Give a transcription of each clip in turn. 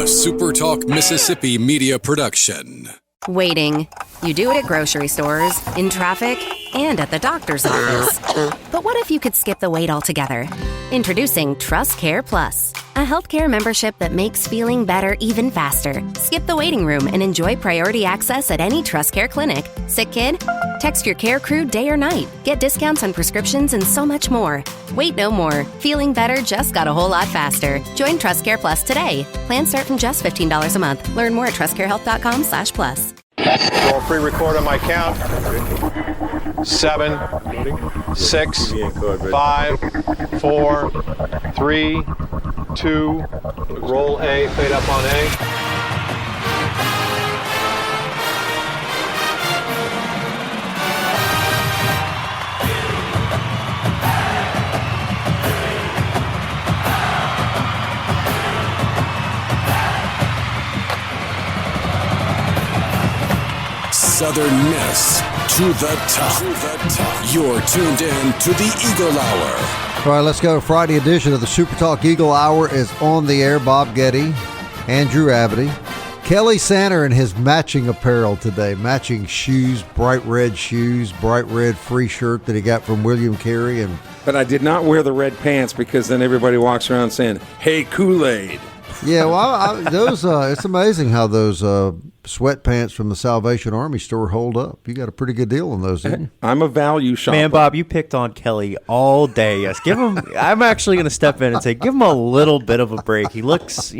SuperTalk Mississippi media production. Waiting. You do it at grocery stores, in traffic, and at the doctor's office. But what if you could skip the wait altogether? Introducing Trust Care Plus, a healthcare membership that makes feeling better even faster. Skip the waiting room and enjoy priority access at any Trust Care clinic. Sick kid? Text your care crew day or night. Get discounts on prescriptions and so much more. Wait no more. Feeling better just got a whole lot faster. Join Trust Care Plus today. Plans start from just $15 a month. Learn more at trustcarehealth.com/plus. Roll pre-record on my count. 7, 6, 5, 4, 3, 2. Roll A, fade up on A. Southern Miss to the top. You're tuned in to the Eagle Hour. All right, let's go. Friday edition of the SuperTalk Eagle Hour is on the air. Bob Getty, Andrew Abity, Kelly Sander in his matching apparel today. Matching shoes, bright red free shirt that he got from William Carey. But I did not wear the red pants because then everybody walks around saying, "Hey, Kool-Aid." Yeah, well, those it's amazing how those sweatpants from the Salvation Army store hold up. You got a pretty good deal on those, didn't you? I'm a value shopper. Man, Bob, you picked on Kelly all day. Yes, give him. I'm actually going to step in and say, give him a little bit of a break. He looks,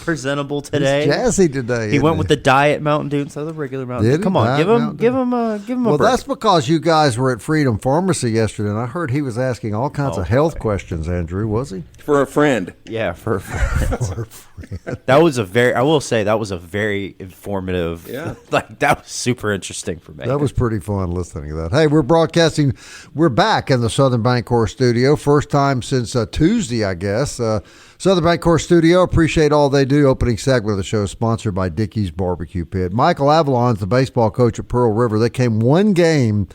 presentable today. He's jazzy today. He went with the diet Mountain Dew instead of the regular Mountain Dew. Come on, give him a break. Well, that's because you guys were at Freedom Pharmacy yesterday, and I heard he was asking all kinds of health questions. Andrew, was he? For a friend. Yeah, for a friend. I will say that was a very informative. Yeah. That was super interesting for me. That was pretty fun listening to that. Hey, we're broadcasting. We're back in the Southern Bancorp studio. First time since Tuesday, I guess. Southern Bancorp studio. Appreciate all they do. Opening segment of the show is sponsored by Dickey's Barbecue Pit. Michael Avalon's the baseball coach at Pearl River. They came one game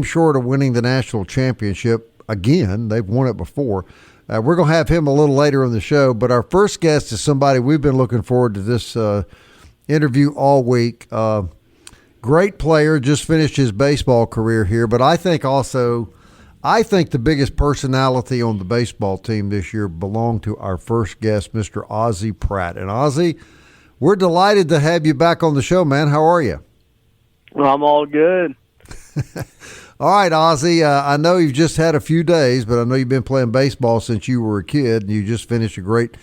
short of winning the national championship again. They've won it before. We're going to have him a little later in the show, but our first guest is somebody we've been looking forward to this interview all week. Great player, just finished his baseball career here, but I think the biggest personality on the baseball team this year belonged to our first guest, Mr. Ozzie Pratt. And Ozzie, we're delighted to have you back on the show, man. How are you? Well, I'm all good. All right, Ozzie, I know you've just had a few days, but I know you've been playing baseball since you were a kid, and you just finished a great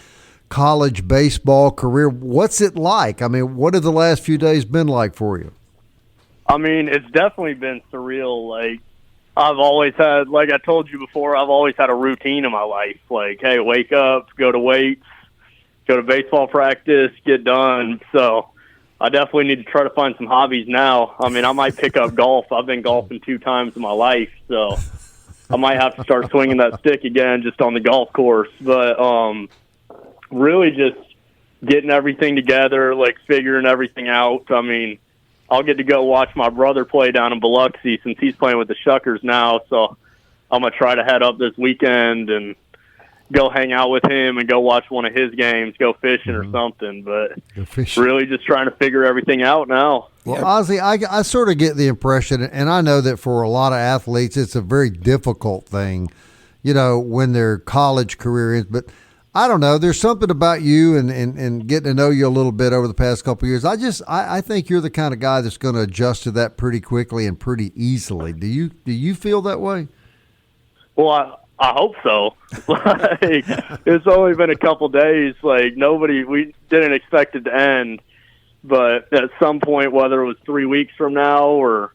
college baseball career. What's it like? I mean, what have the last few days been like for you? I mean, it's definitely been surreal. I've always had, like I told you before, I've always had a routine in my life. Hey, wake up, go to weights, go to baseball practice, get done. So I definitely need to try to find some hobbies now. I mean, I might pick up golf. I've been golfing 2 times in my life, so I might have to start swinging that stick again just on the golf course. But really just getting everything together, figuring everything out. I mean, I'll get to go watch my brother play down in Biloxi since he's playing with the Shuckers now, so I'm going to try to head up this weekend and go hang out with him and go watch one of his games, go fishing or something. But really just trying to figure everything out now. Well, Ozzie, I sort of get the impression, and I know that for a lot of athletes it's a very difficult thing, when their college career is. But I don't know. There's something about you and getting to know you a little bit over the past couple of years. I think you're the kind of guy that's going to adjust to that pretty quickly and pretty easily. Do you feel that way? Well, I hope so. It's only been a couple days. We didn't expect it to end, but at some point, whether it was 3 weeks from now or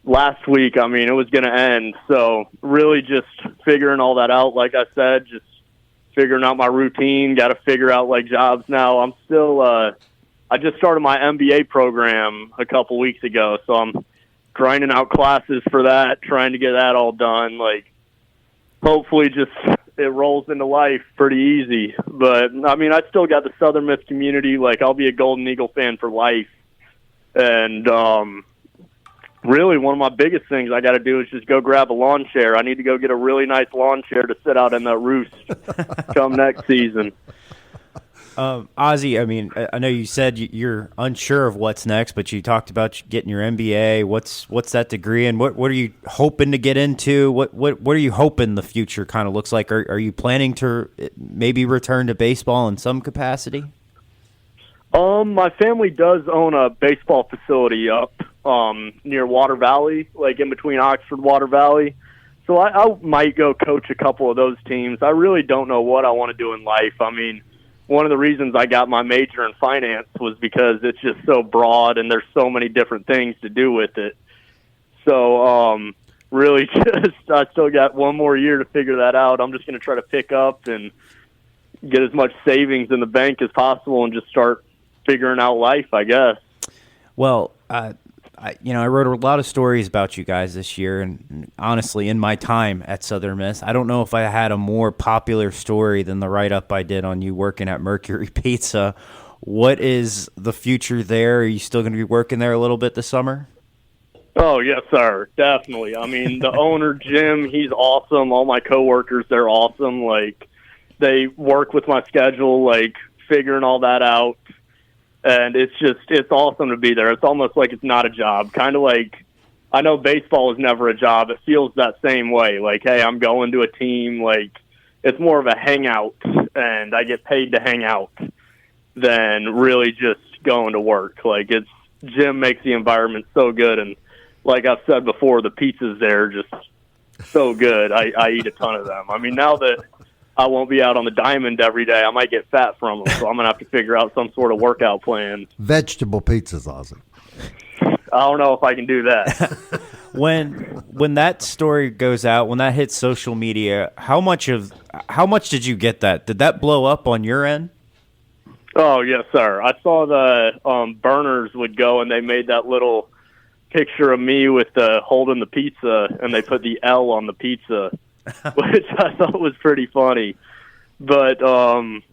last week, I mean, it was going to end. So really just figuring all that out. Like I said, just figuring out my routine, got to figure out jobs now. I'm still, I just started my MBA program a couple weeks ago. So I'm grinding out classes for that, trying to get that all done. Hopefully just it rolls into life pretty easy. But, I mean, I still got the Southern Miss community. I'll be a Golden Eagle fan for life. And really one of my biggest things I got to do is just go grab a lawn chair. I need to go get a really nice lawn chair to sit out in that roost come next season. Ozzie, I mean, I know you said you're unsure of what's next, but you talked about getting your MBA. What's that degree, and what are you hoping to get into? What are you hoping the future kind of looks like? Are you planning to maybe return to baseball in some capacity? My family does own a baseball facility up near Water Valley, like in between Oxford, Water Valley. So I might go coach a couple of those teams. I really don't know what I want to do in life. I mean, one of the reasons I got my major in finance was because it's just so broad and there's so many different things to do with it. So really I still got one more year to figure that out. I'm just going to try to pick up and get as much savings in the bank as possible and just start figuring out life, I guess. Well, I wrote a lot of stories about you guys this year, and honestly, in my time at Southern Miss, I don't know if I had a more popular story than the write-up I did on you working at Mercury Pizza. What is the future there? Are you still going to be working there a little bit this summer? Oh, yes, sir. Definitely. I mean, the owner, Jim, he's awesome. All my coworkers, they're awesome. Like, they work with my schedule, like, figuring all that out. And it's awesome to be there. It's almost like it's not a job. Kind of like, I know baseball is never a job. It feels that same way. Like, hey, I'm going to a team. Like, it's more of a hangout, and I get paid to hang out than really just going to work. Like, Jim makes the environment so good. And like I've said before, the pizzas there are just so good. I eat a ton of them. I mean, now that I won't be out on the diamond every day, I might get fat from them, so I'm going to have to figure out some sort of workout plan. Vegetable pizzas, Ozzie. I don't know if I can do that. When that story goes out, when that hits social media, how much did you get that? Did that blow up on your end? Oh, yes, sir. I saw the burners would go, and they made that little picture of me with holding the pizza, and they put the L on the pizza. Which I thought was pretty funny. But,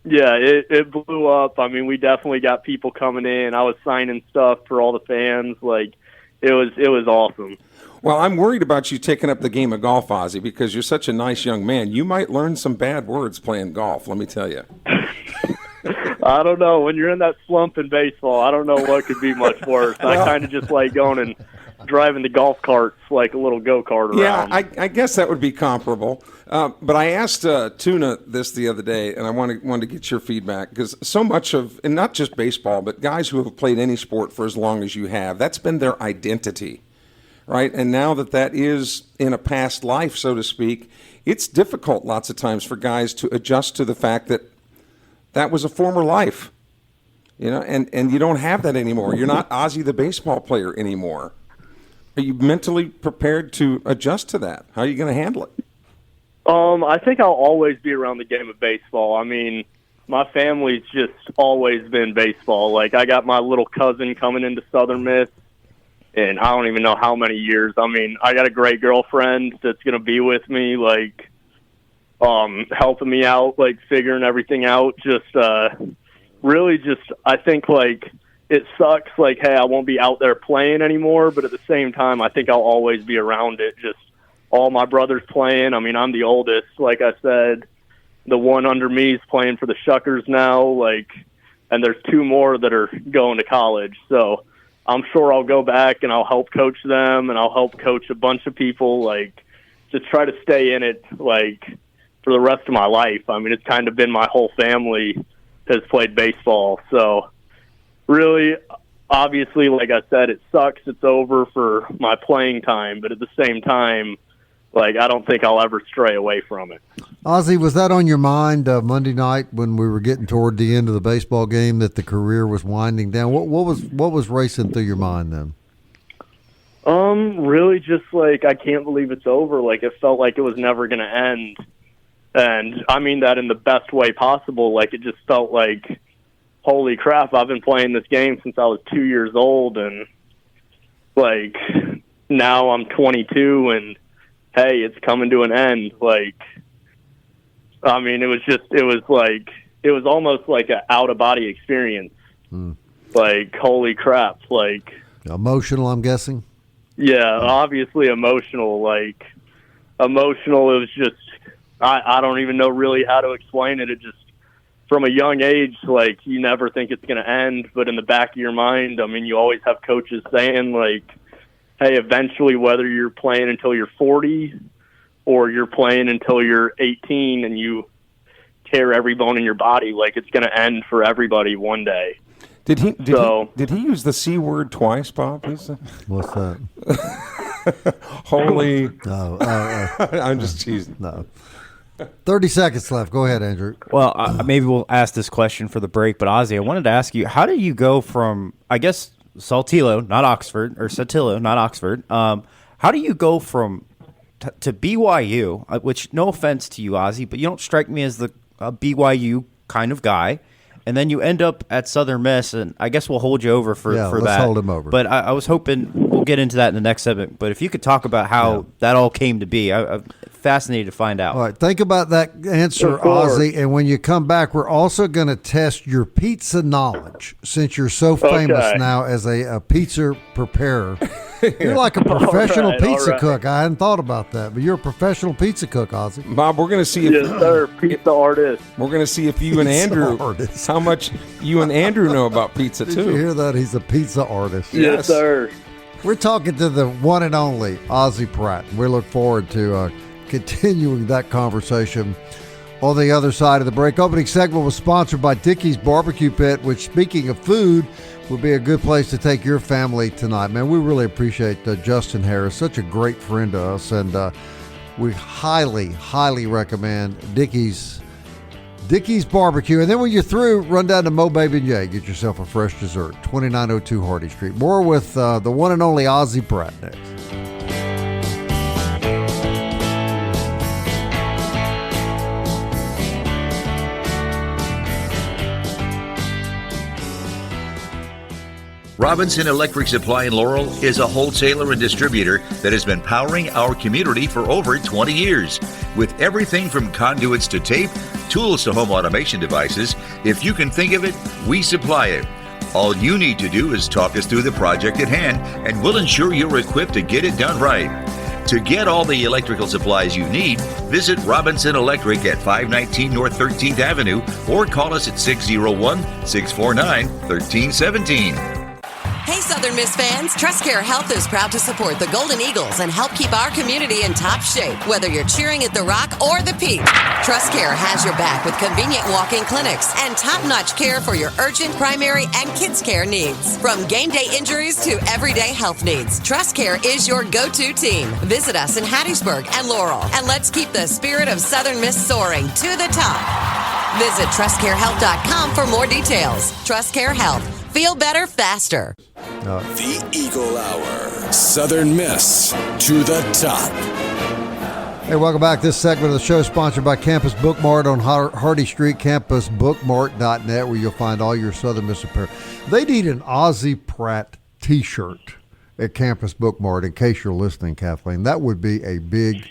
yeah, it blew up. I mean, we definitely got people coming in. I was signing stuff for all the fans. Like, it was awesome. Well, I'm worried about you taking up the game of golf, Ozzie, because you're such a nice young man. You might learn some bad words playing golf, let me tell you. I don't know. When you're in that slump in baseball, I don't know what could be much worse. I kind of just like going and driving the golf carts like a little go-kart around. Yeah, I guess that would be comparable. But I asked Tuna this the other day, and I wanted to get your feedback, because so much of, and not just baseball, but guys who have played any sport for as long as you have, that's been their identity, right? And now that is in a past life, so to speak, it's difficult lots of times for guys to adjust to the fact that was a former life, and you don't have that anymore. You're not Ozzie the baseball player anymore. Are you mentally prepared to adjust to that? How are you going to handle it? I think I'll always be around the game of baseball. I mean, my family's just always been baseball. Like, I got my little cousin coming into Southern Miss, and I don't even know how many years. I mean, I got a great girlfriend that's going to be with me, like, helping me out, like, figuring everything out. Really I think, like, it sucks, like, hey, I won't be out there playing anymore, but at the same time, I think I'll always be around it. Just all my brothers playing. I mean, I'm the oldest, like I said. The one under me is playing for the Shuckers now, like, and there's two more that are going to college. So I'm sure I'll go back and I'll help coach them, and I'll help coach a bunch of people, like, just try to stay in it, like, for the rest of my life. I mean, it's kind of been my whole family has played baseball, so really, obviously, like I said, it sucks. It's over for my playing time, but at the same time, like, I don't think I'll ever stray away from it. Ozzie, was that on your mind Monday night when we were getting toward the end of the baseball game, that the career was winding down? What was racing through your mind then? Really just like, I can't believe it's over. Like, it felt like it was never going to end. And I mean that in the best way possible. Like, it just felt like, holy crap, I've been playing this game since I was 2 years old, and, like, now I'm 22, and, hey, it's coming to an end. Like, I mean, it was almost like an out-of-body experience. Like, holy crap. Like, emotional, I'm guessing? Yeah, obviously emotional. Like, emotional, it was just, I don't even know really how to explain it. It just from a young age, like, you never think it's going to end, but in the back of your mind, I mean, you always have coaches saying, like, hey, eventually, whether you're playing until you're 40 or you're playing until you're 18 and you tear every bone in your body, like, it's going to end for everybody one day. Did he use the C word twice, Bob? What's that? Holy. No. I'm just teasing. No. 30 seconds left. Go ahead, Andrew. Well, maybe we'll ask this question for the break, but Ozzie, I wanted to ask you, how do you go from, I guess, Saltillo, not Oxford, or Saltillo, not Oxford, how do you go from to BYU, which, no offense to you, Ozzie, but you don't strike me as the BYU kind of guy, and then you end up at Southern Miss, and I guess we'll hold you over for that. Let's hold him over. But I was hoping we'll get into that in the next segment. But if you could talk about how that all came to be, I'm fascinated to find out. All right, think about that answer, Ozzie, and when you come back, we're also going to test your pizza knowledge, since you're so famous now as a pizza preparer. You're like a professional pizza cook. I hadn't thought about that, but you're a professional pizza cook, Ozzie. Bob, we're going to see if yes, sir, pizza artist. We're going to see if you and Andrew, how much you and Andrew know about pizza too. Did you hear that? He's a pizza artist. Yes, sir. We're talking to the one and only Ozzie Pratt. We look forward to continuing that conversation on the other side of the break. Opening segment was sponsored by Dickey's Barbecue Pit, which, speaking of food, would be a good place to take your family tonight. Man, we really appreciate Justin Harris, such a great friend to us, and we highly, highly recommend Dickey's Barbecue. And then when you're through, run down to Mo Baby J, get yourself a fresh dessert, 2902 Hardy Street. More with the one and only Ozzie Pratt next. Robinson Electric Supply in Laurel is a wholesaler and distributor that has been powering our community for over 20 years. With everything from conduits to tape, tools to home automation devices, if you can think of it, we supply it. All you need to do is talk us through the project at hand, and we'll ensure you're equipped to get it done right. To get all the electrical supplies you need, visit Robinson Electric at 519 North 13th Avenue or call us at 601-649-1317. Hey, Southern Miss fans, TrustCare Health is proud to support the Golden Eagles and help keep our community in top shape, whether you're cheering at the Rock or the Peak. TrustCare has your back with convenient walk-in clinics and top-notch care for your urgent, primary, and kids' care needs. From game day injuries to everyday health needs, TrustCare is your go-to team. Visit us in Hattiesburg and Laurel, and let's keep the spirit of Southern Miss soaring to the top. Visit TrustCareHealth.com for more details. TrustCare Health. Feel better faster. The Eagle Hour. Southern Miss to the top. Hey, welcome back. This segment of the show is sponsored by Campus Bookmart on Hardy Street, campusbookmart.net, where you'll find all your Southern Miss apparel. They need an Ozzie Pratt T-shirt at Campus Bookmart, in case you're listening, Kathleen. That would be a big,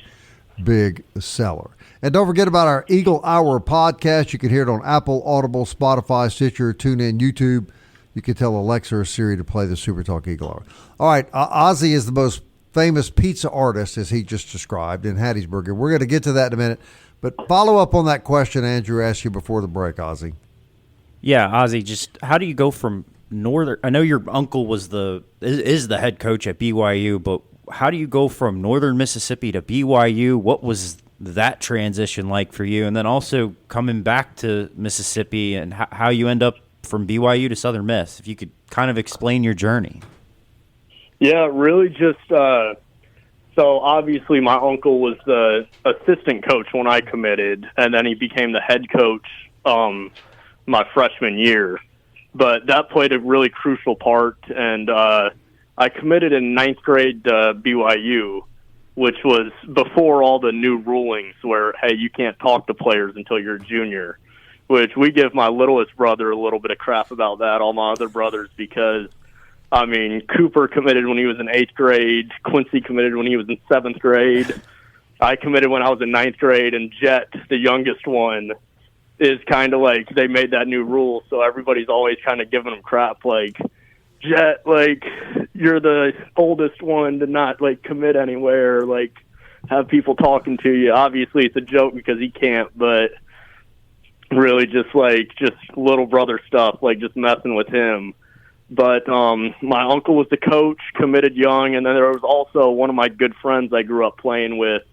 big seller. And don't forget about our Eagle Hour podcast. You can hear it on Apple, Audible, Spotify, Stitcher, TuneIn, YouTube. You can tell Alexa or Siri to play the SuperTalk Eagle Hour. All right, Ozzie is the most famous pizza artist, as he just described, in Hattiesburg. And we're going to get to that in a minute. But follow up on that question Andrew asked you before the break, Ozzie. Yeah, Ozzie, just how do you go from Northern – I know your uncle is the head coach at BYU, but how do you go from Northern Mississippi to BYU? What was that transition like for you? And then also coming back to Mississippi and how you end up from BYU to Southern Miss, if you could kind of explain your journey. Yeah, really just so obviously my uncle was the assistant coach when I committed, and then he became the head coach my freshman year. But that played a really crucial part, and I committed in ninth grade to BYU, which was before all the new rulings where, hey, you can't talk to players until you're a junior, which we give my littlest brother a little bit of crap about that, all my other brothers, because, I mean, Cooper committed when he was in 8th grade, Quincy committed when he was in 7th grade, I committed when I was in 9th grade, and Jet, the youngest one, is kind of like, they made that new rule, so everybody's always kind of giving him crap, like, Jet, like, you're the oldest one to not, like, commit anywhere, like, have people talking to you. Obviously, it's a joke because he can't, but really just little brother stuff, like just messing with him. But my uncle was the coach, committed young, and then there was also one of my good friends I grew up playing with,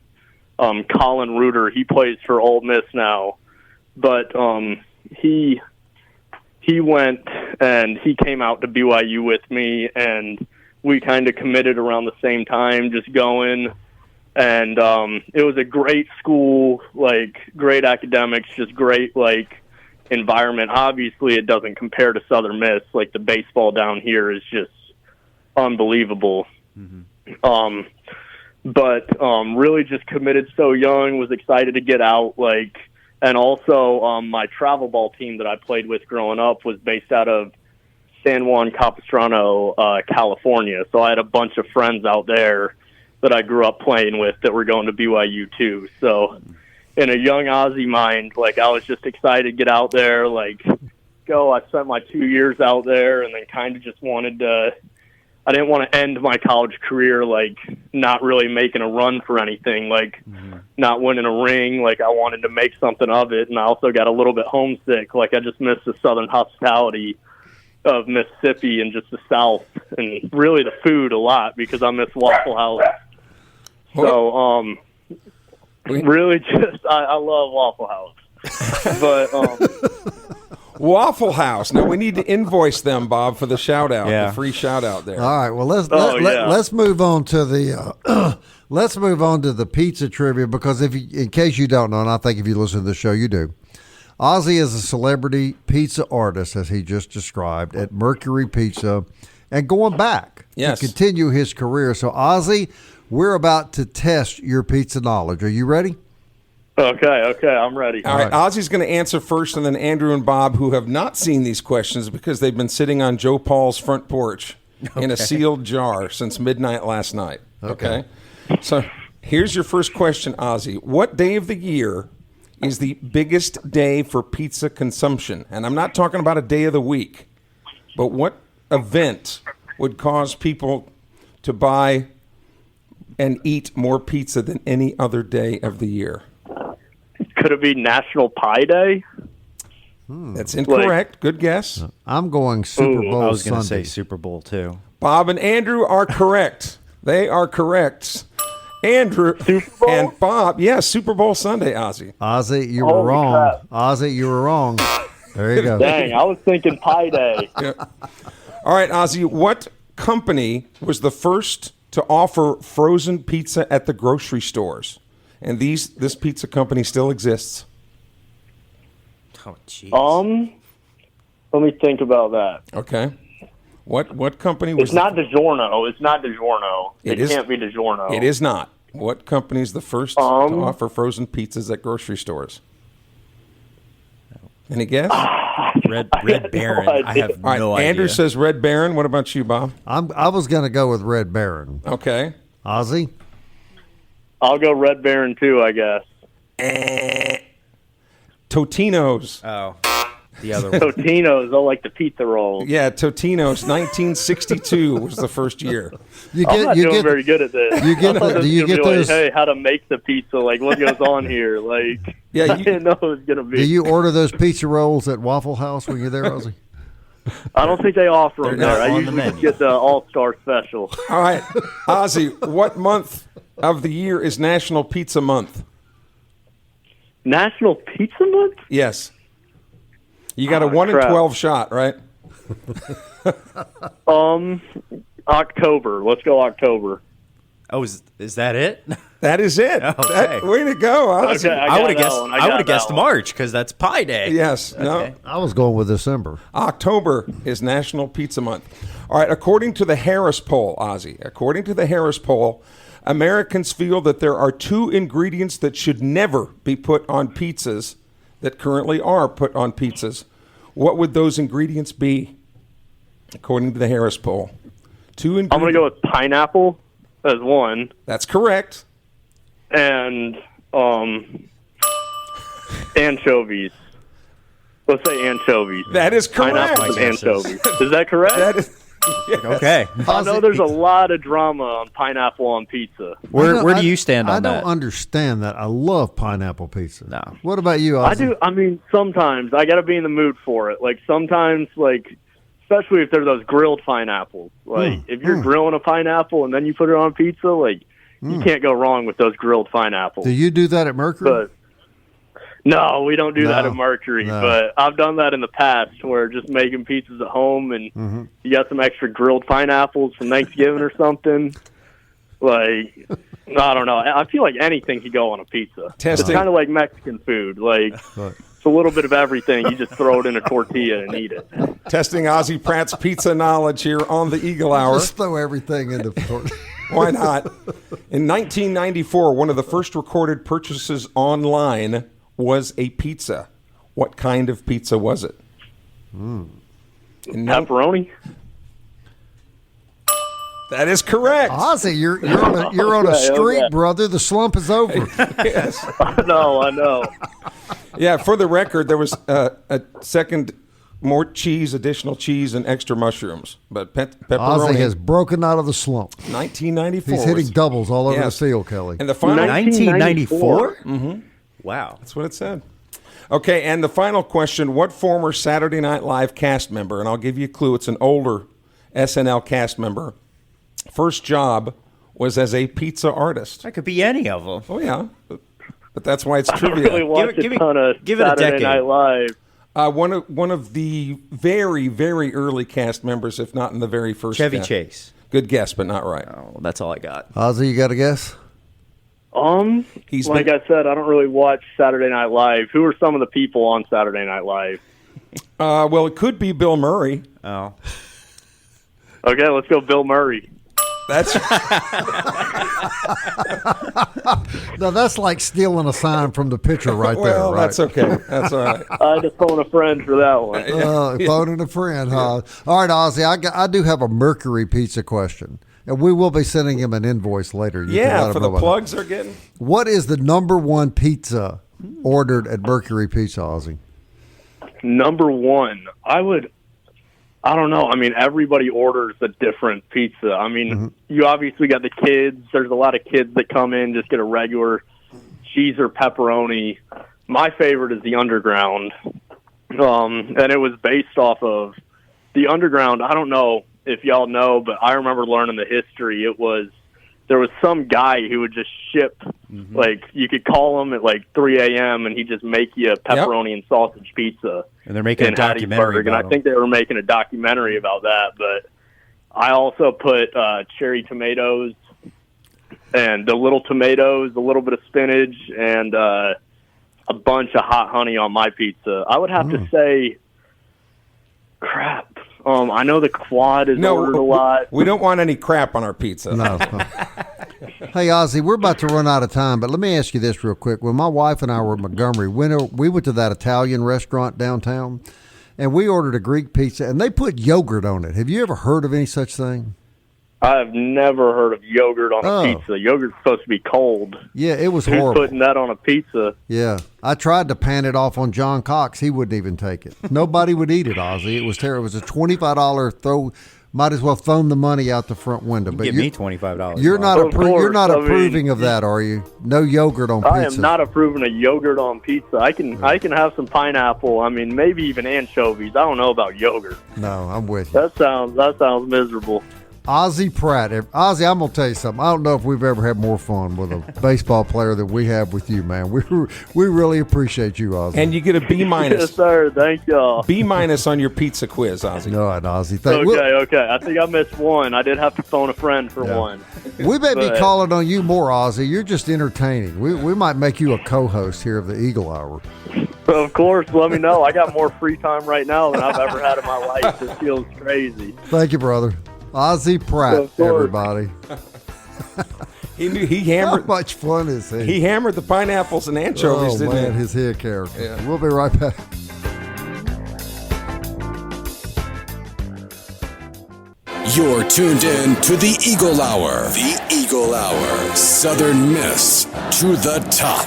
Colin Reuter. He plays for Ole Miss now, but he went and he came out to BYU with me, and we kind of committed around the same time, just going. And it was a great school, like great academics, just great environment. Obviously, it doesn't compare to Southern Miss. Like the baseball down here is just unbelievable. Mm-hmm. But really just committed so young, was excited to get out. And also my travel ball team that I played with growing up was based out of San Juan Capistrano, California. So I had a bunch of friends out there that I grew up playing with that were going to BYU too. So in a young Ozzie mind, I was just excited to get out there, go. I spent my 2 years out there, and then kind of just wanted to, I didn't want to end my college career, not really making a run for anything, not winning a ring. I wanted to make something of it, and I also got a little bit homesick. I just missed the Southern hospitality of Mississippi and just the South, and really the food a lot, because I miss Waffle House. So, really just, I love Waffle House. But, Waffle House. Now we need to invoice them, Bob, for the shout out, the free shout out there. All right. Well, let's move on to the let's move on to the pizza trivia, because in case you don't know, and I think if you listen to the show, you do. Ozzie is a celebrity pizza artist, as he just described, at Mercury Pizza, and going back to continue his career. So, Ozzie, we're about to test your pizza knowledge. Are you ready? Okay, I'm ready. All right, Ozzie's going to answer first, and then Andrew and Bob, who have not seen these questions because they've been sitting on Joe Paul's front porch in a sealed jar since midnight last night. Okay? So here's your first question, Ozzie. What day of the year is the biggest day for pizza consumption? And I'm not talking about a day of the week, but what event would cause people to buy and eat more pizza than any other day of the year? Could it be National Pie Day? That's incorrect. Good guess. I'm going Super Bowl I was going to Sunday. say Super Bowl too. Bob and Andrew are correct. They are correct. Andrew and Bob, Super Bowl Sunday, Ozzie. Ozzie, you were wrong. Crap. Ozzie, you were wrong. There you go. Dang, I was thinking Pie Day. All right, Ozzie, what company was the first to offer frozen pizza at the grocery stores? And this pizza company still exists. Oh, jeez. Let me think about that. Okay. What company was? It's not DiGiorno. It's not DiGiorno. It can't be DiGiorno. It is not. What company is the first to offer frozen pizzas at grocery stores? Any guess? Red Baron. I have no idea. Andrew says Red Baron. What about you, Bob? I was going to go with Red Baron. Okay. Ozzie? I'll go Red Baron too, I guess. Totino's. Oh, the other one. Totino's. I like the pizza rolls. Yeah, Totino's. 1962 was the first year. I'm not doing very good at this. Do you get those? Hey, how to make the pizza? What goes on here? I didn't know it was gonna be. Do you order those pizza rolls at Waffle House when you're there, Ozzie? I don't think they offer them They're there. not I on the usually just menu. get the All-Star Special. All right, Ozzie, what month of the year is National Pizza Month? National Pizza Month? Yes. You got a 1 in 12 shot, right? October. Let's go October. Oh, is that it? That is it. Okay. Way to go, Ozzie. Okay, I would have guessed one. March because that's Pie Day. Yes. Okay. No. I was going with December. October is National Pizza Month. All right. According to the Harris poll, Ozzie, according to the Harris poll, Americans feel that there are 2 ingredients that should never be put on pizzas that currently are put on pizzas. What would those ingredients be, according to the Harris poll? 2 ingredients. I'm going to go with pineapple as one. That's correct. And anchovies. Let's say anchovies. That is correct. Pineapple and anchovies. Is that correct? Okay. I know there's a lot of drama on pineapple on pizza. Where do you stand on that? I that? don't understand that. I love pineapple pizza. No. What about you, Ozzie? I do. I mean, sometimes I got to be in the mood for it. Like sometimes, like especially if they're those grilled pineapples. Like if you're grilling a pineapple and then you put it on pizza, like you can't go wrong with those grilled pineapples. Do you do that at Mercury? But no, we don't do that at Mercury. No. But I've done that in the past, where just making pizzas at home and you got some extra grilled pineapples from Thanksgiving or something. Like, I don't know. I feel like anything could go on a pizza. It's kind of like Mexican food. Like, it's a little bit of everything. You just throw it in a tortilla and eat it. Testing Ozzie Pratt's pizza knowledge here on the Eagle Hour. Just throw everything in the tortilla. Why not? In 1994, one of the first recorded purchases online was a pizza. What kind of pizza was it? Pepperoni? That is correct. Ozzie, you're on a streak, brother. The slump is over. Yes. I know. Yeah, for the record, there was a second more cheese, additional cheese, and extra mushrooms. But pepperoni. Ozzie has broken out of the slump. 1994. He's hitting doubles all over the field, Kelly. And the final 1994? Mm-hmm. Wow. That's what it said. Okay, and the final question, what former Saturday Night Live cast member, and I'll give you a clue, it's an older SNL cast member, first job was as a pizza artist? That could be any of them. Oh, yeah. But that's why it's I trivia. really watched a ton of give it a Saturday decade. Night Live. One of the very, very early cast members, if not in the very first. Chevy Chase. Good guess, but not right. Oh, that's all I got. Ozzie, you got a guess? Like I said, I don't really watch Saturday Night Live. Who are some of the people on Saturday Night Live? Well, it could be Bill Murray. Oh. Okay, let's go Bill Murray. That's No, that's like stealing a sign from the pitcher right there. well, Right? that's okay. That's all right. I just phone a friend for that one. Phoning a friend, huh? All right, Ozzie, I do have a Mercury pizza question. And we will be sending him an invoice later. You can let Yeah, him for know the about plugs they're getting. What is the number one pizza ordered at Mercury Pizza, Ozzie? Number one, I don't know. I mean, everybody orders a different pizza. I mean, you obviously got the kids. There's a lot of kids that come in, just get a regular cheese or pepperoni. My favorite is the Underground. And it was based off of the Underground. I don't know if y'all know, but I remember learning the history. There was some guy who would just ship, like, you could call him at like 3 a.m. and he'd just make you a pepperoni and sausage pizza. And they're making a documentary about it. I think they were making a documentary about that. But I also put cherry tomatoes and the little tomatoes, a little bit of spinach, and a bunch of hot honey on my pizza. I would have to say, crap. I know the quad is ordered a lot. We don't want any crap on our pizza. No. Hey, Ozzie, we're about to run out of time, but let me ask you this real quick. When my wife and I were in Montgomery, we went to that Italian restaurant downtown, and we ordered a Greek pizza, and they put yogurt on it. Have you ever heard of any such thing? I've never heard of yogurt on a pizza. Yogurt's supposed to be cold. Yeah, it was Who's horrible. putting that on a pizza? Yeah. I tried to pan it off on John Cox. He wouldn't even take it. Nobody would eat it, Ozzie. It was terrible. It was a $25 throw. Might as well thrown the money out the front window. But Give me $25. You're not, Of course. you're not I mean, approving of that, are you? No yogurt on pizza. I am not approving of yogurt on pizza. I can have some pineapple. I mean, maybe even anchovies. I don't know about yogurt. No, I'm with you. That sounds miserable. Ozzie Pratt. Ozzie, I'm going to tell you something. I don't know if we've ever had more fun with a baseball player than we have with you, man. We really appreciate you, Ozzie. And you get a B minus. Yes, sir. Thank y'all. B minus on your pizza quiz, Ozzie. All right, Ozzie. Okay. I think I missed one. I did have to phone a friend for one. We may be calling on you more, Ozzie. You're just entertaining. We might make you a co-host here of the Eagle Hour. Of course. Let me know. I got more free time right now than I've ever had in my life. This feels crazy. Thank you, brother. Ozzie Pratt, everybody. He hammered. How much fun is he? He hammered the pineapples and anchovies, didn't man, he? his hair character. Yeah. We'll be right back. You're tuned in to the Eagle Hour. The Eagle Hour. Southern Miss to the top.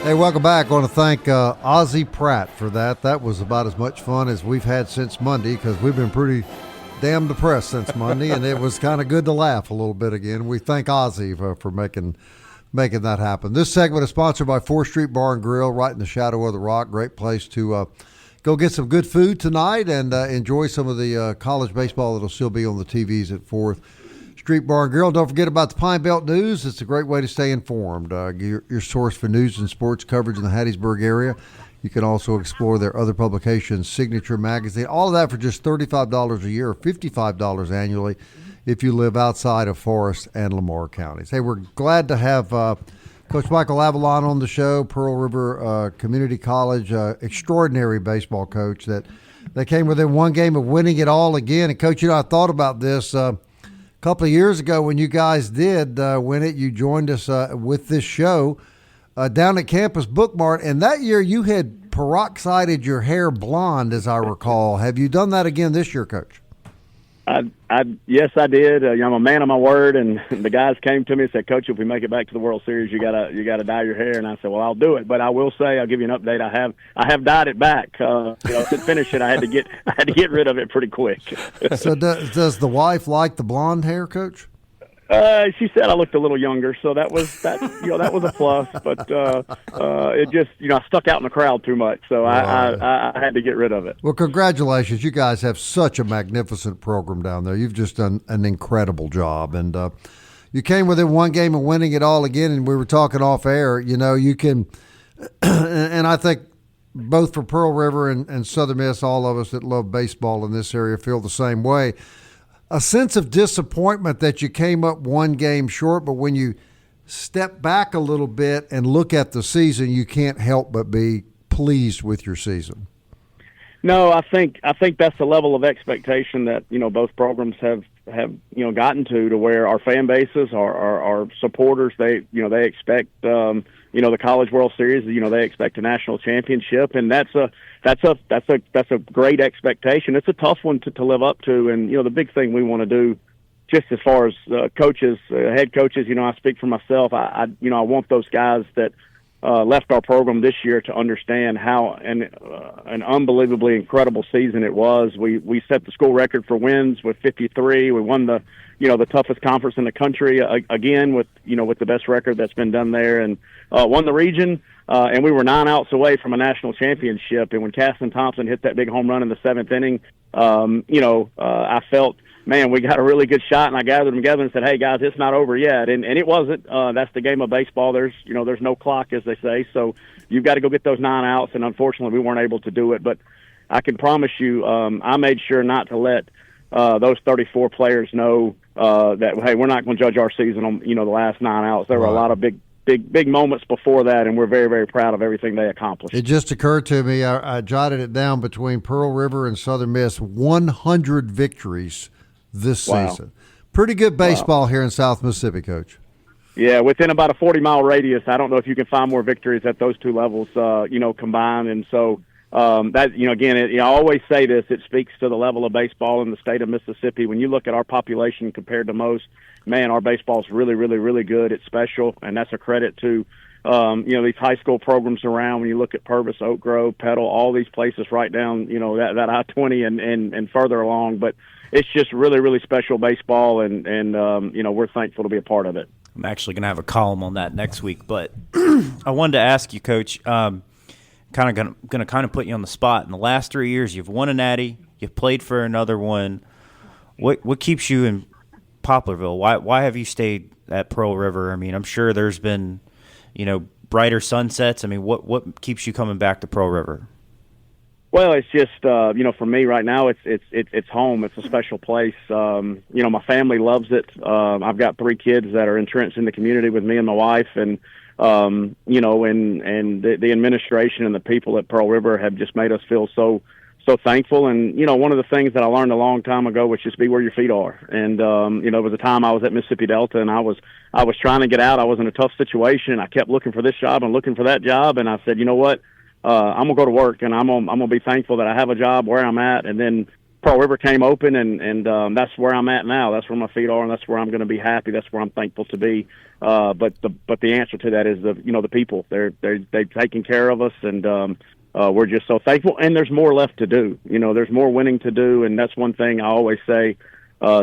Hey, welcome back. I want to thank Ozzie Pratt for that. That was about as much fun as we've had since Monday because we've been pretty damn depressed since Monday, and it was kind of good to laugh a little bit again. We thank Ozzie for making that happen. This segment is sponsored by 4th Street Bar and Grill, right in the shadow of the Rock. Great place to go get some good food tonight and enjoy some of the college baseball that'll still be on the TVs at 4th Street Bar and Grill. Don't forget about the Pine Belt News. It's a great way to stay informed. Your source for news and sports coverage in the Hattiesburg area. You can also explore their other publications, Signature Magazine, all of that for just $35 a year or $55 annually if you live outside of Forest and Lamar counties. Hey, we're glad to have Coach Michael Avalon on the show, Pearl River Community College, extraordinary baseball coach that came within one game of winning it all again. And, Coach, I thought about this a couple of years ago when you guys did win it. You joined us with this show down at Campus Bookmart, and that year you had peroxided your hair blonde, as I recall. Have you done that again this year, Coach? Yes, I did. I'm a man of my word, and the guys came to me and said, "Coach, if we make it back to the World Series, you gotta dye your hair." And I said, "Well, I'll do it." But I will say, I'll give you an update. I have dyed it back. To finish it, I had to get rid of it pretty quick. So does the wife like the blonde hair, Coach? She said I looked a little younger, so that was a plus. But it just I stuck out in the crowd too much, so I had to get rid of it. Well, congratulations! You guys have such a magnificent program down there. You've just done an incredible job, and you came within one game of winning it all again. And we were talking off air. You can, and I think both for Pearl River and Southern Miss, all of us that love baseball in this area feel the same way. A sense of disappointment that you came up one game short, but when you step back a little bit and look at the season, you can't help but be pleased with your season. No, I think that's the level of expectation that both programs have gotten to where our fan bases, our supporters, they expect the College World Series, they expect a national championship, and that's a great expectation. It's a tough one to live up to, and the big thing we want to do, just as far as coaches, head coaches, I speak for myself. I want those guys that left our program this year to understand how an unbelievably incredible season it was. We set the school record for wins with 53. We won the toughest conference in the country again with the best record that's been done there, and won the region. And we were 9 outs away from a national championship. And when Caston Thompson hit that big home run in the 7th inning, I felt, man, we got a really good shot. And I gathered them together and said, "Hey guys, it's not over yet." And it wasn't. That's the game of baseball. There's no clock, as they say. So you've got to go get those 9 outs. And unfortunately, we weren't able to do it. But I can promise you, I made sure not to let those 34 players know that, hey, we're not going to judge our season on the last 9 outs. There were a lot of big moments before that, and we're very, very proud of everything they accomplished. It just occurred to me, I jotted it down, between Pearl River and Southern Miss, 100 victories this season. Pretty good baseball here in South Mississippi, Coach. Yeah, within about a 40-mile radius. I don't know if you can find more victories at those two levels, combined. And so that, again, I always say this, it speaks to the level of baseball in the state of Mississippi. When you look at our population compared to most, man, our baseball is really, really, really good. It's special, and that's a credit to, these high school programs around. When you look at Purvis, Oak Grove, Petal, all these places right down, that I-20 and further along. But it's just really, really special baseball, and we're thankful to be a part of it. I'm actually going to have a column on that next week. But I wanted to ask you, Coach, kind of put you on the spot. In the last 3 years, you've won a Natty, you've played for another one. What keeps you in Poplarville? Why have you stayed at Pearl River? I mean, I'm sure there's been, brighter sunsets. I mean, what keeps you coming back to Pearl River? Well, it's just for me right now, it's home. It's a special place. My family loves it. I've got 3 kids that are entrenched in the community with me and my wife, and and the administration and the people at Pearl River have just made us feel so thankful. And one of the things that I learned a long time ago was just be where your feet are. And there was a time I was at Mississippi Delta, and I was trying to get out. I was in a tough situation. I kept looking for this job and looking for that job, and I said, you know what? I'm gonna go to work, and I'm gonna be thankful that I have a job where I'm at. And then Pearl River came open, and that's where I'm at now. That's where my feet are, and that's where I'm gonna be happy. That's where I'm thankful to be. But the answer to that is the people. They're taking care of us, and we're just so thankful. And there's more left to do. There's more winning to do, and that's one thing I always say.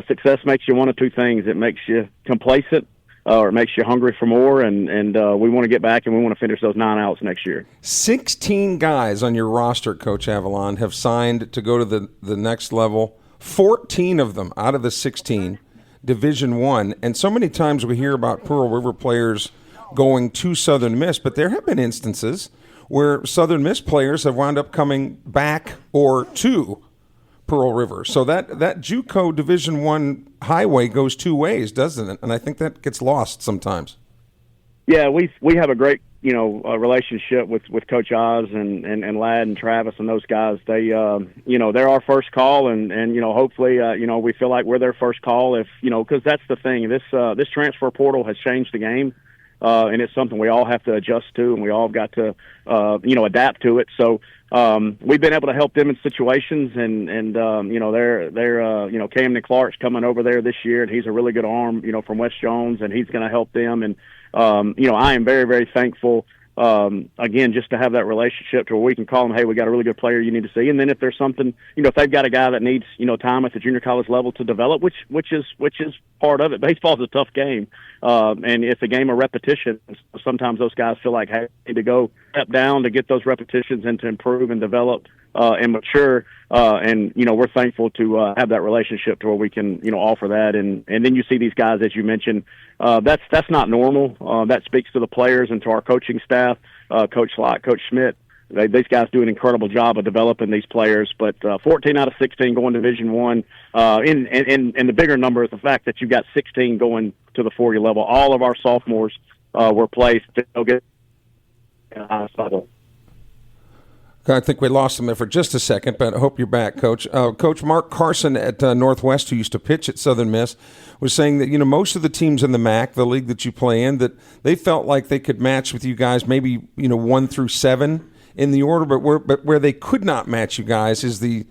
Success makes you one of two things. It makes you complacent, or it makes you hungry for more, and we want to get back and we want to finish those 9 outs next year. 16 guys on your roster, Coach Avalon, have signed to go to the next level. 14 of them out of the 16, Division I. And so many times we hear about Pearl River players going to Southern Miss, but there have been instances where Southern Miss players have wound up coming back or to Pearl River. So that JUCO Division I highway goes two ways, doesn't it? And I think that gets lost sometimes. Yeah, we have a great relationship with Coach Oz and Ladd and Travis and those guys. They they're our first call, and hopefully we feel like we're their first call if because that's the thing. This transfer portal has changed the game. And it's something we all have to adjust to, and we all got to, adapt to it. So we've been able to help them in situations, and they're Camden Clark's coming over there this year, and he's a really good arm, from West Jones, and he's going to help them. And I am very, very thankful. Again, just to have that relationship to where we can call them, hey, we got a really good player you need to see. And then if there's something, if they've got a guy that needs, time at the junior college level to develop, which is part of it. Baseball is a tough game. And it's a game of repetition. Sometimes those guys feel like, hey, I need to go step down to get those repetitions and to improve and develop and mature. And we're thankful to have that relationship to where we can, offer that. And then you see these guys, as you mentioned, that's not normal. That speaks to the players and to our coaching staff, Coach Slott, Coach Schmidt. These guys do an incredible job of developing these players. But 14 out of 16 going to Division I, and the bigger number is the fact that you've got 16 going to the 4-year level. All of our sophomores were placed. I think we lost him there for just a second, but I hope you're back, Coach. Coach Mark Carson at Northwest, who used to pitch at Southern Miss, was saying that most of the teams in the MAC, the league that you play in, that they felt like they could match with you guys, maybe 1 through 7 in the order, but where they could not match you guys is the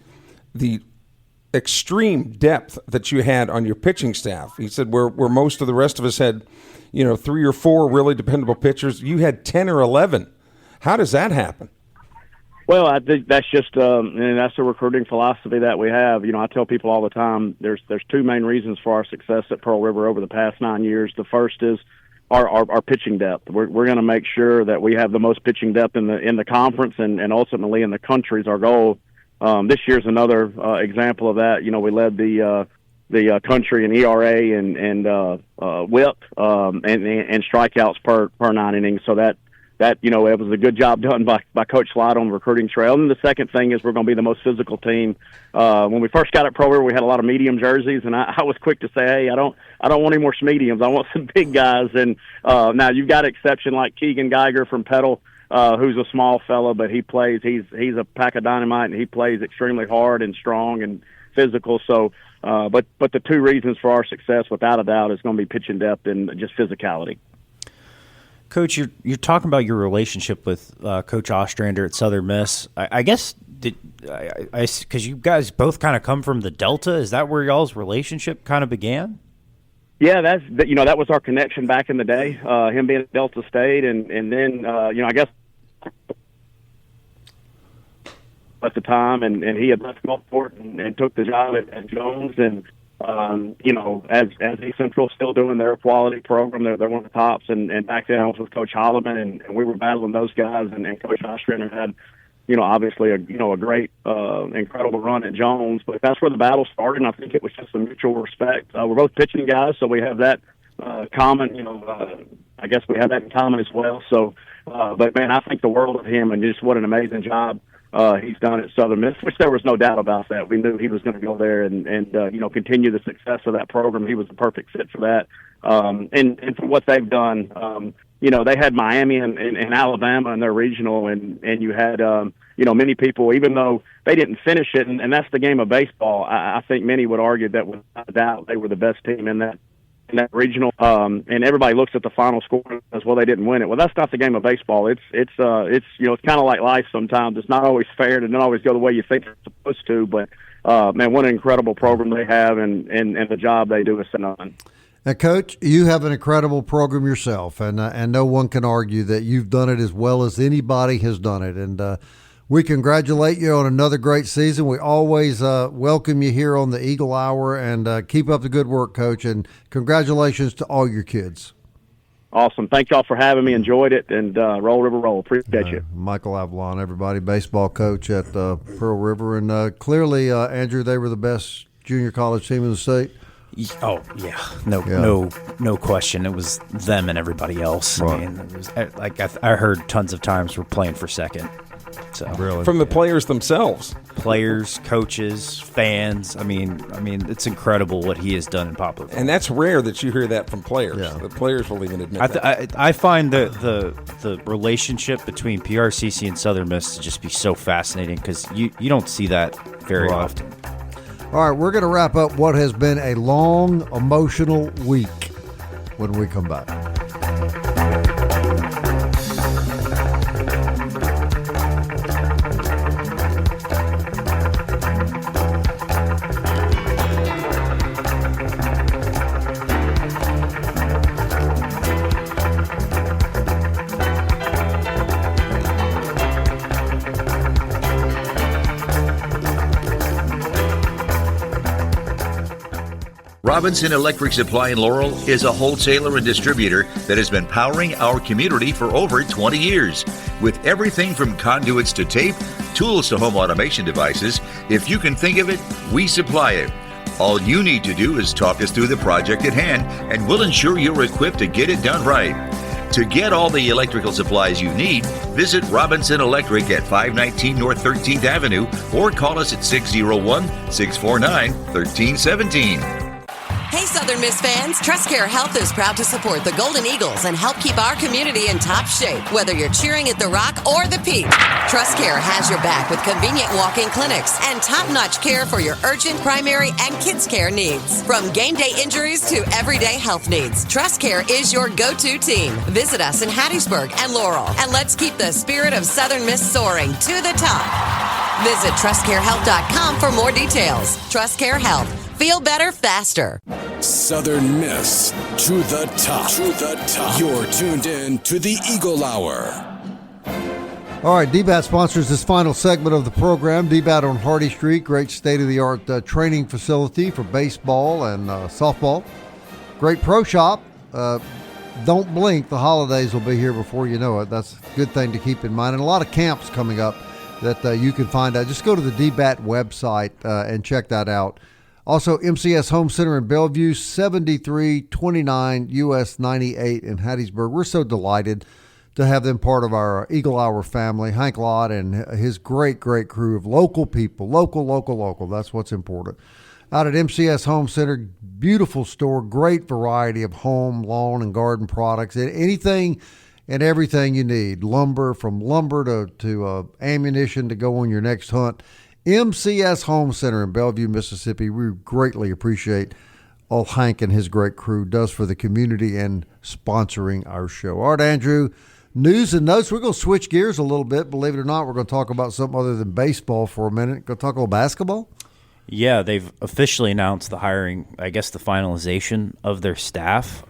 extreme depth that you had on your pitching staff. He said where most of the rest of us had 3 or 4 really dependable pitchers, you had 10 or 11. How does that happen? Well, I think that's just, and that's the recruiting philosophy that we have. I tell people all the time, there's 2 main reasons for our success at Pearl River over the past 9 years. The first is our pitching depth. We're going to make sure that we have the most pitching depth in the conference and ultimately in the country is our goal. This year's another example of that. We led the country in ERA and WHIP and strikeouts per 9 innings. So that it was a good job done by Coach Slide on the recruiting trail. And the second thing is we're going to be the most physical team. When we first got at Pro River, we had a lot of medium jerseys, and I was quick to say, hey, I don't want any more mediums. I want some big guys. And now you've got an exception like Keegan Geiger from Petal, who's a small fella, but he plays. He's a pack of dynamite, and he plays extremely hard and strong and physical. So, but the 2 reasons for our success, without a doubt, is going to be pitching depth and just physicality. Coach, you're talking about your relationship with Coach Ostrander at Southern Miss. I guess because you guys both kind of come from the Delta. Is that where y'all's relationship kind of began? Yeah, that was our connection back in the day. Him being at Delta State, and then I guess at the time, and he had left Gulfport and took the job at Jones, and as East Central still doing their quality program, they're one of the tops. And back then I was with Coach Holloman, and we were battling those guys. And Coach Ostrander had, obviously a great, incredible run at Jones. But that's where the battle started. And I think it was just a mutual respect. We're both pitching guys, so we have that common. I guess we have that in common as well. So, but man, I think the world of him, and just what an amazing job he's done at Southern Miss, which there was no doubt about that. We knew he was going to go there and continue the success of that program. He was the perfect fit for that. And for what they've done, they had Miami and Alabama in their regional, and you had, many people, even though they didn't finish it, and that's the game of baseball, I think many would argue that without a doubt they were the best team in that regional, and everybody looks at the final score as well. They didn't win it. Well, that's not the game of baseball. It's kind of like life. Sometimes it's not always fair. It doesn't always go the way you think it's supposed to. But man, what an incredible program they have, and the job they do is second to none. Now, Coach, you have an incredible program yourself, and no one can argue that you've done it as well as anybody has done it. And We congratulate you on another great season. We always welcome you here on the Eagle Hour, and keep up the good work, Coach, and congratulations to all your kids. Awesome. Thank y'all for having me. Enjoyed it, and roll, River, roll. Appreciate you. Michael Avalon, everybody, baseball coach at Pearl River, and clearly, Andrew, they were the best junior college team in the state. Oh yeah, no question. It was them and everybody else. Right. I mean, it was like I heard tons of times we're playing for second. So Really? From the players themselves. players, coaches, fans. I mean, it's incredible what he has done in Poplarville. And that's rare that you hear that from players. Yeah. The players will even admit that. I find the relationship between PRCC and Southern Miss to just be so fascinating because you don't see that very Right. often. All right, we're going to wrap up what has been a long, emotional week when we come back. Robinson Electric Supply in Laurel is a wholesaler and distributor that has been powering our community for over 20 years. With everything from conduits to tape, tools to home automation devices, if you can think of it, we supply it. All you need to do is talk us through the project at hand, and we'll ensure you're equipped to get it done right. To get all the electrical supplies you need, visit Robinson Electric at 519 North 13th Avenue or call us at 601-649-1317. Hey, Southern Miss fans, TrustCare Health is proud to support the Golden Eagles and help keep our community in top shape, whether you're cheering at the Rock or the Peak. TrustCare has your back with convenient walk-in clinics and top-notch care for your urgent, primary, and kids' care needs. From game day injuries to everyday health needs, TrustCare is your go-to team. Visit us in Hattiesburg and Laurel, and let's keep the spirit of Southern Miss soaring to the top. Visit TrustCareHealth.com for more details. TrustCare Health. Feel better faster. Southern Miss to the top. To the top. You're tuned in to the Eagle Hour. All right, DBAT sponsors this final segment of the program. DBAT on Hardy Street, great state-of-the-art training facility for baseball and softball. Great pro shop. Don't blink, the holidays will be here before you know it. That's a good thing to keep in mind. And a lot of camps coming up that you can find out. Just go to the DBAT website and check that out. Also, MCS Home Center in Bellevue, 7329 US 98 in Hattiesburg. We're so delighted to have them part of our Eagle Hour family. Hank Lott and his great crew of local people. Local. That's what's important. Out at MCS Home Center, beautiful store, great variety of home, lawn, and garden products. Anything and everything you need. From lumber to ammunition to go on your next hunt. MCS Home Center in Bellevue, Mississippi. We greatly appreciate all Hank and his great crew does for the community and sponsoring our show. All right, Andrew, news and notes. We're going to switch gears a little bit. Believe it or not, we're going to talk about something other than baseball for a minute. Going to talk about basketball? Yeah, they've officially announced the hiring, I guess the finalization of their staff.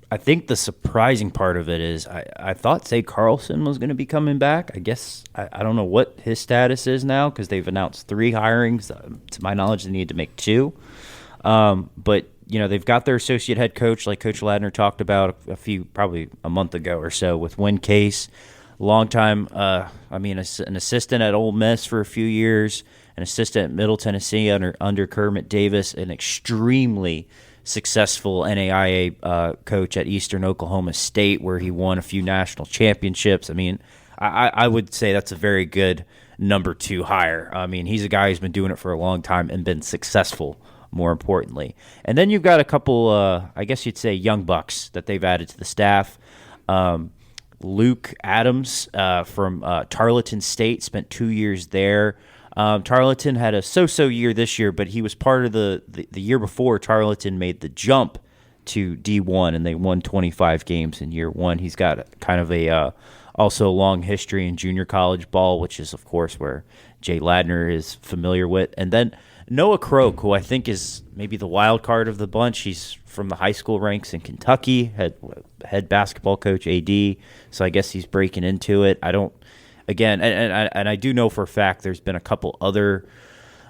I think the surprising part of it is I thought Say Carlson was going to be coming back. I guess I don't know what his status is now because they've announced 3 hirings. To my knowledge, they need to make 2. But, they've got their associate head coach, like Coach Ladner talked about probably a month ago or so with Win Case. Long time, an assistant at Ole Miss for a few years, an assistant at Middle Tennessee under Kermit Davis, an extremely successful NAIA coach at Eastern Oklahoma State, where he won a few national championships. I would say that's a very good number 2 hire. He's a guy who's been doing it for a long time and been successful, more importantly. And then you've got a couple, I guess you'd say, young bucks that they've added to the staff. Luke Adams from Tarleton State spent 2 years there. Tarleton had a so-so year this year, but he was part of the year before Tarleton made the jump to D1, and they won 25 games in year 1. He's got kind of also a long history in junior college ball, which is, of course, where Jay Ladner is familiar with. And then Noah Croak, who I think is maybe the wild card of the bunch. He's from the high school ranks in Kentucky, head basketball coach, AD, so I guess he's breaking into it. again, and I do know for a fact there's been a couple other,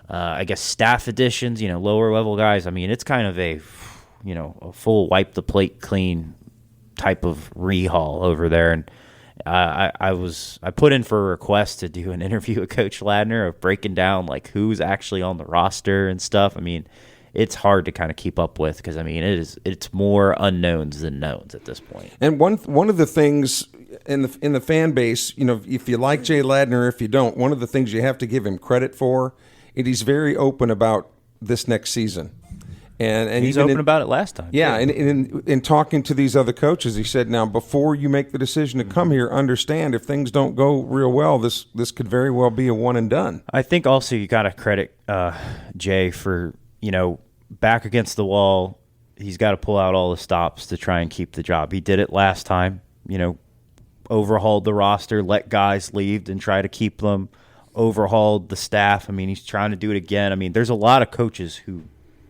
I guess, staff additions, lower level guys. I mean, it's kind of a full wipe the plate clean type of rehaul over there. And I put in for a request to do an interview with Coach Ladner of breaking down like who's actually on the roster and stuff. I mean, it's hard to kind of keep up with because, I mean, it's more unknowns than knowns at this point. And one of the things in the fan base, if you like Jay Ladner, if you don't, one of the things you have to give him credit for, he's very open about this next season. And he's open about it last time. Yeah, and in talking to these other coaches, he said, now, before you make the decision to come here, understand if things don't go real well, this could very well be a one and done. I think also you got to credit Jay for, back against the wall, he's got to pull out all the stops to try and keep the job. He did it last time, overhauled the roster, let guys leave and try to keep them, overhauled the staff. I mean, he's trying to do it again. I mean, there's a lot of coaches who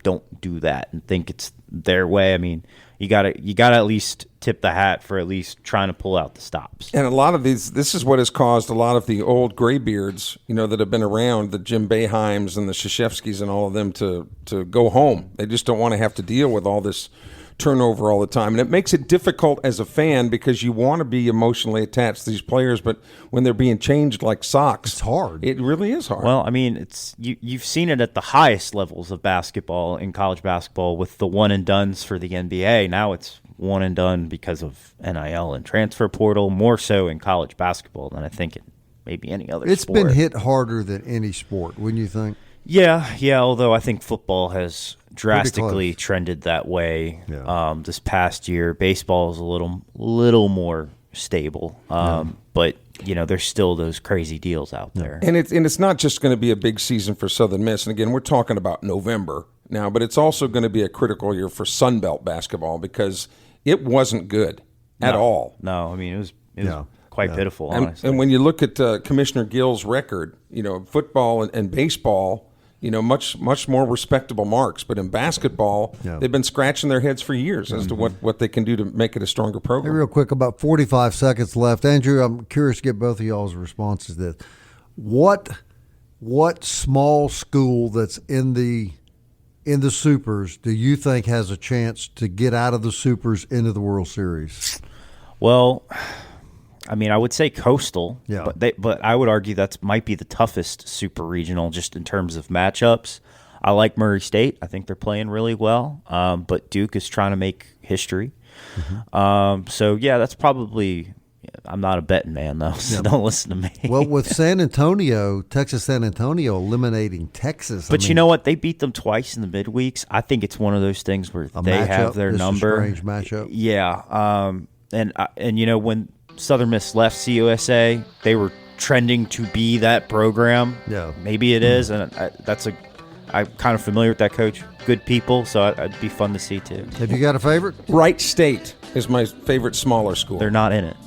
don't do that and think it's their way. I mean, you gotta at least tip the hat for at least trying to pull out the stops. And a lot of this is what has caused a lot of the old graybeards, that have been around, the Jim Boeheims and the Krzyzewskis and all of them to go home. They just don't want to have to deal with all this turnover all the time. And it makes it difficult as a fan because you want to be emotionally attached to these players, but when they're being changed like socks, it's hard. It really is hard. Well, I mean, it's you've seen it at the highest levels of basketball in college basketball with the one and dones for the NBA. Now it's one and done because of NIL and transfer portal, more so in college basketball than I think in maybe any other It's sport. been hit harder than any sport, wouldn't you think? Yeah, although I think football has drastically trended that way this past year. Baseball is a little more stable, but there's still those crazy deals out there. And it's not just going to be a big season for Southern Miss. And again, we're talking about November now, but it's also going to be a critical year for Sun Belt basketball because it wasn't good at all. No, I mean it was quite pitiful, honestly. And when you look at Commissioner Gill's record, football and baseball, much more respectable marks. But in basketball, they've been scratching their heads for years as to what they can do to make it a stronger program. Hey, real quick, about 45 seconds left. Andrew, I'm curious to get both of y'all's responses to this. What small school that's in the Supers do you think has a chance to get out of the Supers into the World Series? Well, I mean, I would say Coastal, Yeah. but I would argue that might be the toughest super regional just in terms of matchups. I like Murray State. I think they're playing really well, but Duke is trying to make history. So, that's probably – I'm not a betting man, though, so don't listen to me. Well, with Texas San Antonio eliminating Texas. But you know what? They beat them twice in the midweeks. I think it's one of those things where they have their number. A strange matchup. Yeah. And when – Southern Miss left CUSA, they were trending to be that program. Yeah. Maybe it is, and I'm kind of familiar with that coach. Good people, so it'd be fun to see too. Have you got a favorite? Wright State is my favorite smaller school. They're not in it.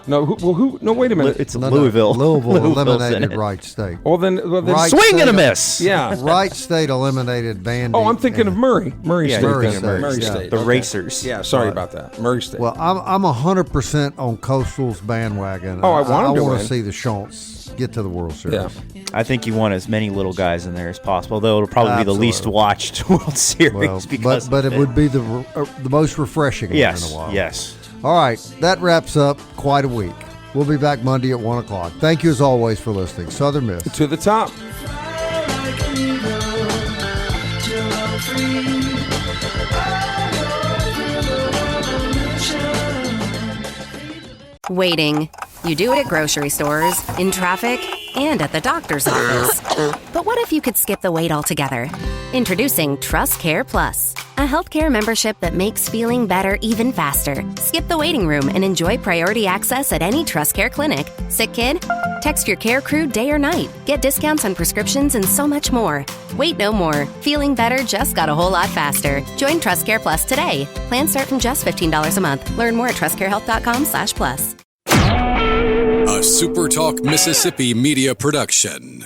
No, who? No, wait a minute. It's Louisville. Louisville eliminated Wright State. Well, then Wright swing State, and a miss. Yeah. Wright State eliminated Vandy. Oh, I'm thinking of Murray. Murray State. Murray State. The Racers. Yeah, sorry about that. Murray State. Well, I'm 100% on Coastal's bandwagon. Oh, I want them to want win. to see the Shonts get to the World Series. Yeah. I think you want as many little guys in there as possible, though it'll probably be the least watched World Series. Well, but it would be the most refreshing one in a while. Yes. All right, that wraps up quite a week. We'll be back Monday at 1 o'clock. Thank you, as always, for listening. Southern Miss. To the top. Waiting. You do it at grocery stores, in traffic, and at the doctor's office. But what if you could skip the wait altogether? Introducing Trust Care Plus, a healthcare membership that makes feeling better even faster. Skip the waiting room and enjoy priority access at any Trust Care clinic. Sick kid? Text your care crew day or night. Get discounts on prescriptions and so much more. Wait no more. Feeling better just got a whole lot faster. Join Trust Care Plus today. Plans start from just $15 a month. Learn more at trustcarehealth.com/plus. A SuperTalk Mississippi media production.